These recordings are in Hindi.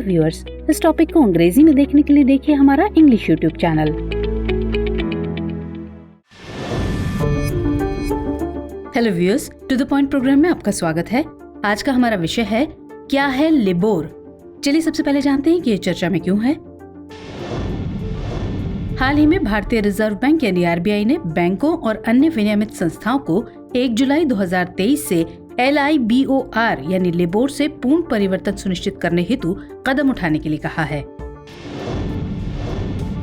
डियर व्यूअर्स, इस टॉपिक को अंग्रेजी में देखने के लिए देखिए हमारा English YouTube channel. Hello viewers, to the point programme में आपका स्वागत है। आज का हमारा विषय है क्या है लिबोर। चलिए सबसे पहले जानते हैं कि ये चर्चा में क्यों है। हाल ही में भारतीय रिजर्व बैंक यानी आरबीआई ने बैंकों और अन्य विनियमित संस्थाओं को 1 जुलाई 2023 से LIBOR यानी लिबोर से पूर्ण परिवर्तन सुनिश्चित करने हेतु कदम उठाने के लिए कहा है।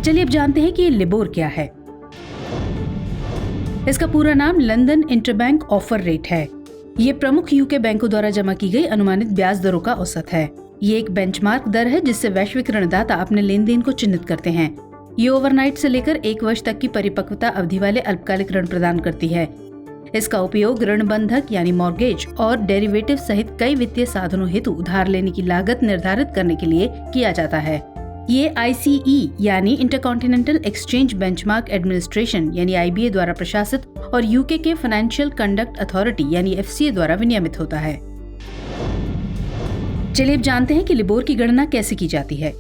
चलिए अब जानते हैं कि ये लिबोर क्या है। इसका पूरा नाम लंदन इंटरबैंक ऑफर रेट है। ये प्रमुख यूके बैंकों द्वारा जमा की गई अनुमानित ब्याज दरों का औसत है। ये एक बेंचमार्क दर है जिससे वैश्विक ऋणदाता अपने लेन देन को चिन्हित करते हैं। ये ओवरनाइट से लेकर 1 वर्ष तक की परिपक्वता अवधि वाले अल्पकालिक ऋण प्रदान करती है। इसका उपयोग ऋण बंधक यानी मॉर्गेज और डेरिवेटिव सहित कई वित्तीय साधनों हेतु उधार लेने की लागत निर्धारित करने के लिए किया जाता है। ये ICE यानी इंटरकॉन्टिनेंटल एक्सचेंज बेंचमार्क एडमिनिस्ट्रेशन यानी IBA द्वारा प्रशासित और यूके के फाइनेंशियल कंडक्ट अथॉरिटी यानी FCA द्वारा विनियमित होता है। चलिए अब जानते हैं कि लिबोर की गणना कैसे की जाती है।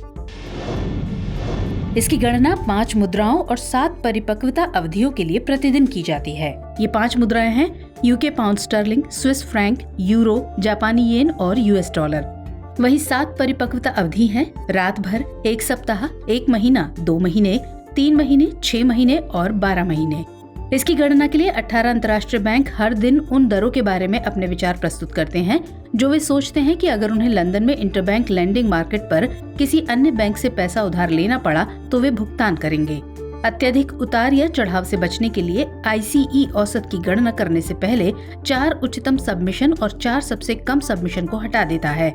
इसकी गणना 5 मुद्राओं और 7 परिपक्वता अवधियों के लिए प्रतिदिन की जाती है। ये 5 मुद्राएं हैं UK pound sterling, Swiss franc, euro, जापानी येन और US डॉलर। वहीं 7 परिपक्वता अवधि हैं रात भर, 1 सप्ताह, 1 महीना, 2 महीने, 3 महीने, 6 महीने और 12 महीने। इसकी गणना के लिए 18 अंतर्राष्ट्रीय बैंक हर दिन उन दरों के बारे में अपने विचार प्रस्तुत करते हैं जो वे सोचते हैं कि अगर उन्हें लंदन में इंटरबैंक लेंडिंग मार्केट पर किसी अन्य बैंक से पैसा उधार लेना पड़ा तो वे भुगतान करेंगे। अत्यधिक उतार या चढ़ाव से बचने के लिए ICE औसत की गणना करने से पहले 4 उच्चतम सबमिशन और 4 सबसे कम सबमिशन को हटा देता है।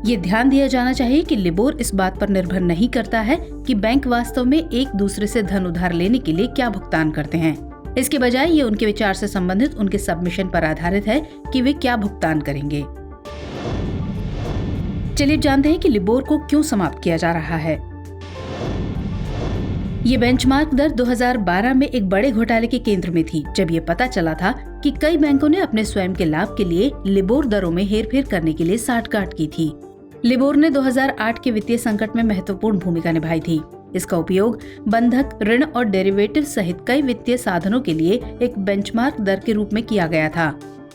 ये ध्यान दिया जाना चाहिए कि लिबोर इस बात पर निर्भर नहीं करता है कि बैंक वास्तव में एक दूसरे से धन उधार लेने के लिए क्या भुगतान करते हैं। इसके बजाय ये उनके विचार से संबंधित उनके सबमिशन पर आधारित है कि वे क्या भुगतान करेंगे। चलिए जानते हैं कि लिबोर को क्यों समाप्त किया जा रहा है। ये बेंचमार्क दर 2012 में एक बड़े घोटाले के केंद्र में थी, जब ये पता चला था कि कई बैंकों ने अपने स्वयं के लाभ के लिए लिबोर दरों में हेरफेर करने के लिए साठगांठ की थी। लिबोर ने 2008 के वित्तीय संकट में महत्वपूर्ण भूमिका निभाई थी। इसका उपयोग बंधक, ऋण और डेरिवेटिव सहित कई वित्तीय साधनों के लिए एक बेंचमार्क दर के रूप में किया गया था।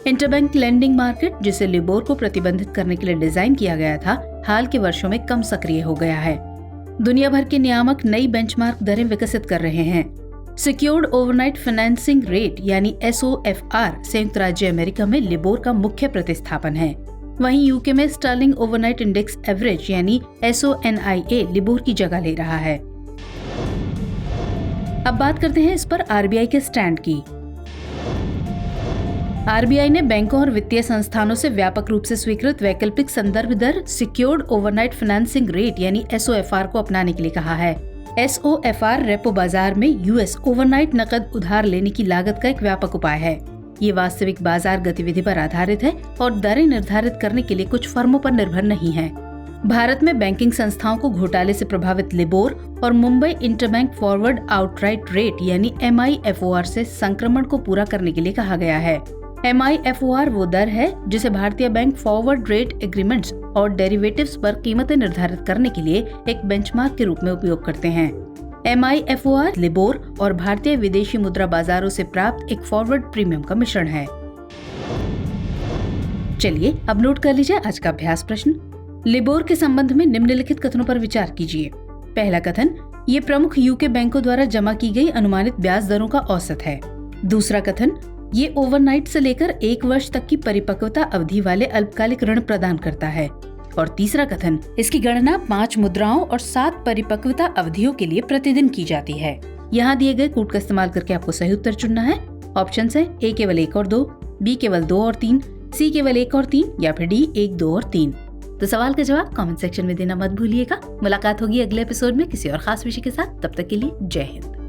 इंटरबैंक लेंडिंग मार्केट, जिसे लिबोर को प्रतिबंधित करने के लिए डिजाइन किया गया था, हाल के वर्षों में कम सक्रिय हो गया है। दुनिया भर के नियामक नई बेंचमार्क दरें विकसित कर रहे हैं। सिक्योर्ड ओवरनाइट फाइनेंसिंग रेट यानी SOFR संयुक्त राज्य अमेरिका में लिबोर का मुख्य प्रतिस्थापन है। वहीं यूके में स्टर्लिंग ओवरनाइट इंडेक्स एवरेज यानी SONIA लिबोर की जगह ले रहा है। अब बात करते हैं इस पर RBI के स्टैंड की। RBI ने बैंकों और वित्तीय संस्थानों से व्यापक रूप से स्वीकृत वैकल्पिक संदर्भ दर सिक्योर्ड ओवरनाइट फाइनेंसिंग रेट यानी SOFR को अपनाने के लिए कहा है। SOFR रेपो बाजार में US ओवरनाइट नकद उधार लेने की लागत का एक व्यापक उपाय है। ये वास्तविक बाजार गतिविधि पर आधारित है और दरें निर्धारित करने के लिए कुछ फर्मों पर निर्भर नहीं है। भारत में बैंकिंग संस्थाओं को घोटाले से प्रभावित लिबोर और Mumbai interbank forward outright rate यानी MIFOR से संक्रमण को पूरा करने के लिए कहा गया है। MIFOR वो दर है जिसे भारतीय बैंक फॉरवर्ड रेट एग्रीमेंट्स और डेरिवेटिव्स पर कीमतें निर्धारित करने के लिए एक बेंचमार्क के रूप में उपयोग करते हैं। MIFOR लिबोर और भारतीय विदेशी मुद्रा बाजारों से प्राप्त एक फॉरवर्ड प्रीमियम का मिश्रण है। चलिए अब नोट कर लीजिए आज का अभ्यास प्रश्न। लिबोर के संबंध में निम्नलिखित कथनों पर विचार कीजिए। पहला कथन, ये प्रमुख यूके बैंकों द्वारा जमा की गई अनुमानित ब्याज दरों का औसत है। दूसरा कथन, ये ओवरनाइट से लेकर 1 वर्ष तक की परिपक्वता अवधि वाले अल्पकालिक ऋण प्रदान करता है। और तीसरा कथन, इसकी गणना 5 मुद्राओं और 7 परिपक्वता अवधियों के लिए प्रतिदिन की जाती है। यहाँ दिए गए कूट का इस्तेमाल करके आपको सही उत्तर चुनना है। ऑप्शन है A केवल 1 और 2, B केवल 2 और 3, C केवल 1 और 3 या फिर D 1, 2 और 3। तो सवाल का जवाब कमेंट सेक्शन में देना मत भूलिएगा। मुलाकात होगी अगले एपिसोड में किसी और खास विषय के साथ। तब तक के लिए जय हिंद।